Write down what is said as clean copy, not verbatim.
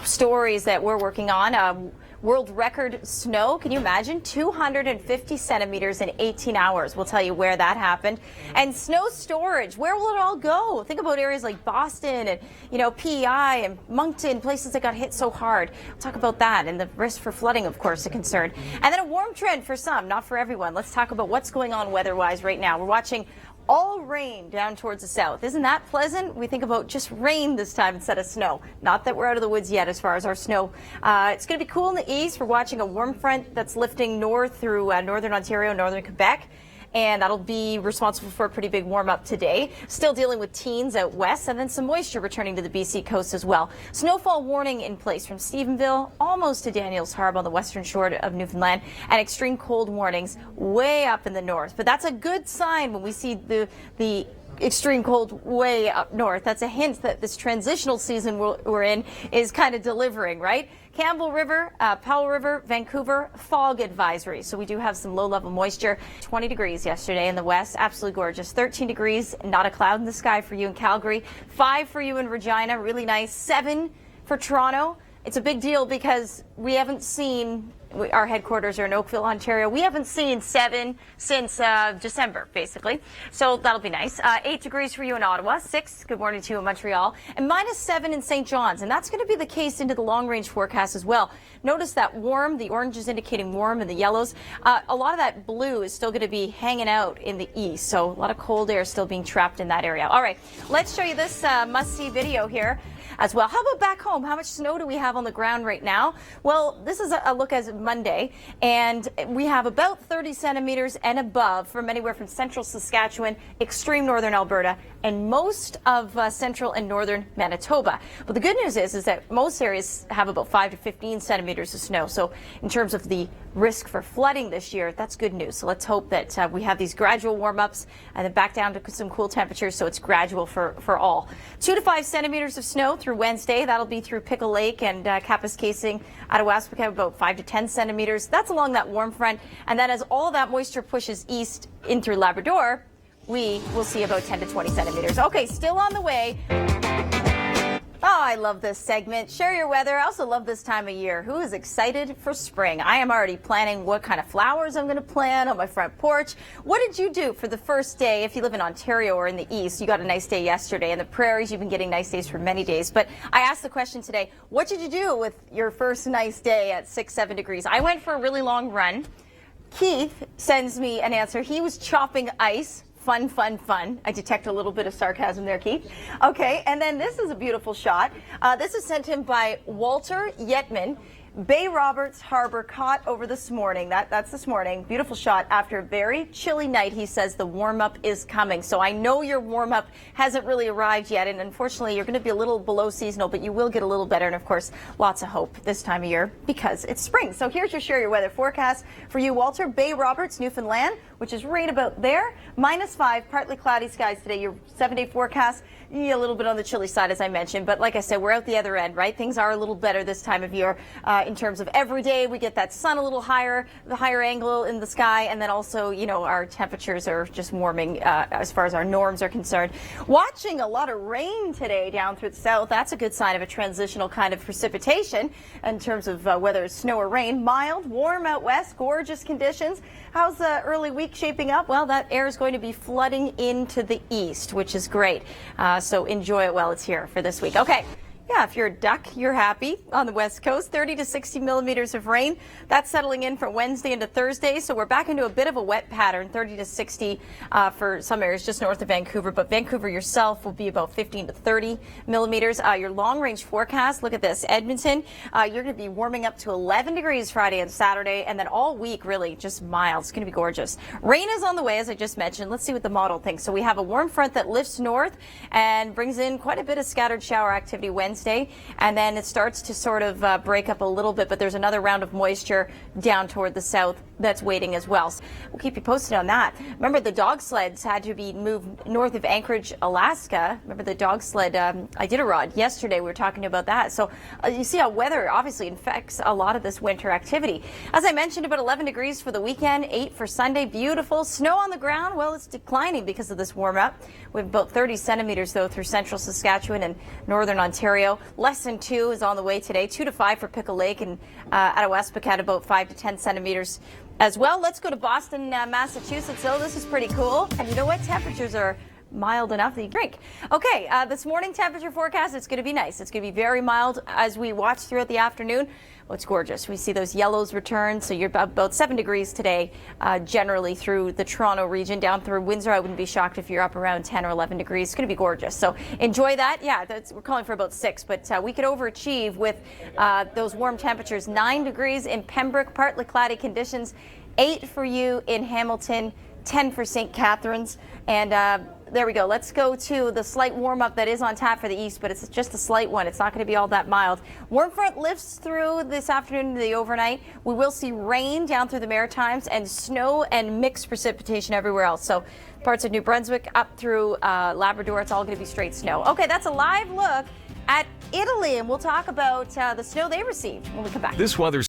stories that we're working on. World record snow. Can you imagine? 250 centimeters in 18 hours. We'll tell you where that happened. And snow storage. Where will it all go? Think about areas like Boston and, PEI and Moncton, places that got hit so hard. We'll talk about that and the risk for flooding, of course, a concern. And then a warm trend for some, not for everyone. Let's talk about what's going on weather-wise right now. We're watching all rain down towards the south. Isn't that pleasant? We think about just rain this time instead of snow. Not that we're out of the woods yet as far as our snow. It's going to be cool in the east. We're watching a warm front that's lifting north through northern Ontario, northern Quebec. And that'll be responsible for a pretty big warm up today. Still dealing with teens out west, and then some moisture returning to the BC coast as well. Snowfall warning in place from Stephenville almost to Daniels Harbour on the western shore of Newfoundland, and extreme cold warnings way up in the north. But that's a good sign when we see the extreme cold way up north. That's a hint that this transitional season we're in is kind of delivering, right? Campbell River, Powell River, Vancouver, fog advisory. So we do have some low-level moisture. 20 degrees yesterday in the west. Absolutely gorgeous. 13 degrees, not a cloud in the sky for you in Calgary. 5 for you in Regina, really nice. 7 for Toronto. It's a big deal because we haven't seen, our headquarters are in Oakville, Ontario. We haven't seen 7 since December, basically. So that'll be nice. 8 degrees for you in Ottawa. 6, good morning to you in Montreal. And -7 in St. John's. And that's going to be the case into the long-range forecast as well. Notice that warm, the orange is indicating warm and the yellows. A lot of that blue is still going to be hanging out in the east. So a lot of cold air still being trapped in that area. All right, let's show you this must-see video here as well. How about back home? How much snow do we have on the ground right now? Well, this is a look as of Monday, and we have about 30 centimeters and above from anywhere from central Saskatchewan, extreme northern Alberta, and most of central and northern Manitoba. But the good news is that most areas have about 5 to 15 centimeters of snow. So in terms of the risk for flooding this year, that's good news. So let's hope that we have these gradual warm-ups and then back down to some cool temperatures, so it's gradual for all. 2 to 5 centimeters of snow through Wednesday. That'll be through Pickle Lake and Kapuskasing out of Waspika, about 5 to 10 centimeters. That's along that warm front. And then as all that moisture pushes east in through Labrador, we will see about 10 to 20 centimeters. Okay, still on the way. Oh, I love this segment. Share your weather. I also love this time of year. Who is excited for spring? I am already planning what kind of flowers I'm going to plant on my front porch. What did you do for the first day? If you live in Ontario or in the east, you got a nice day yesterday. In the prairies, you've been getting nice days for many days. But I asked the question today, what did you do with your first nice day at 6-7 degrees? I went for a really long run. Keith sends me an answer. He was chopping ice. Fun, fun, fun. I detect a little bit of sarcasm there, Keith. Okay, and then this is a beautiful shot. This is sent in by Walter Yetman. Bay Roberts Harbor caught over this morning. That's this morning. Beautiful shot after a very chilly night. He says the warm-up is coming. So I know your warm-up hasn't really arrived yet, and unfortunately you're going to be a little below seasonal, but you will get a little better. And of course, lots of hope this time of year because it's spring. So here's your Share Your Weather forecast for you, Walter. Bay Roberts, Newfoundland, which is right about there. -5, partly cloudy skies today. Your 7-day forecast. A little bit on the chilly side, as I mentioned, but like I said, we're out the other end, right? Things are a little better this time of year in terms of every day. We get that sun a little higher, the higher angle in the sky, and then also, our temperatures are just warming as far as our norms are concerned. Watching a lot of rain today down through the south. That's a good sign of a transitional kind of precipitation in terms of whether it's snow or rain. Mild, warm out west, gorgeous conditions. How's the early week shaping up? Well, that air is going to be flooding into the east, which is great. So enjoy it while it's here for this week. Okay. Yeah, if you're a duck, you're happy on the west coast. 30 to 60 millimeters of rain. That's settling in from Wednesday into Thursday. So we're back into a bit of a wet pattern, 30 to 60 for some areas just north of Vancouver. But Vancouver yourself will be about 15 to 30 millimeters. Your long range forecast, look at this. Edmonton, you're going to be warming up to 11 degrees Friday and Saturday. And then all week, really, just mild. It's going to be gorgeous. Rain is on the way, as I just mentioned. Let's see what the model thinks. So we have a warm front that lifts north and brings in quite a bit of scattered shower activity Wednesday. And then it starts to sort of break up a little bit, but there's another round of moisture down toward the south that's waiting as well. So we'll keep you posted on that. Remember, the dog sleds had to be moved north of Anchorage, Alaska. Remember the dog sled Iditarod yesterday? We were talking about that. So you see how weather obviously infects a lot of this winter activity. As I mentioned, about 11 degrees for the weekend, 8 for Sunday. Beautiful. Snow on the ground. Well, it's declining because of this warm up. We have about 30 centimeters, though, through central Saskatchewan and northern Ontario. Less than 2 is on the way today. 2 to 5 for Pickle Lake, and out of Westpacat, about 5 to 10 centimeters as well. Let's go to Boston, Massachusetts. So this is pretty cool. And you know what? Temperatures are mild enough that you drink. Okay, this morning temperature forecast, it's going to be nice. It's going to be very mild as we watch throughout the afternoon. Well, it's gorgeous. We see those yellows return, so you're about 7 degrees today, generally through the Toronto region. Down through Windsor, I wouldn't be shocked if you're up around 10 or 11 degrees. It's going to be gorgeous. So enjoy that. Yeah, we're calling for about 6, but we could overachieve with those warm temperatures. 9 degrees in Pembroke, partly cloudy conditions. 8 for you in Hamilton, 10 for St. Catharines, and there we go. Let's go to the slight warm-up that is on tap for the east, but it's just a slight one. It's not going to be all that mild. Warm front lifts through this afternoon into the overnight. We will see rain down through the Maritimes and snow and mixed precipitation everywhere else. So parts of New Brunswick up through Labrador, it's all going to be straight snow. Okay, that's a live look at Italy, and we'll talk about the snow they received when we come back. This weather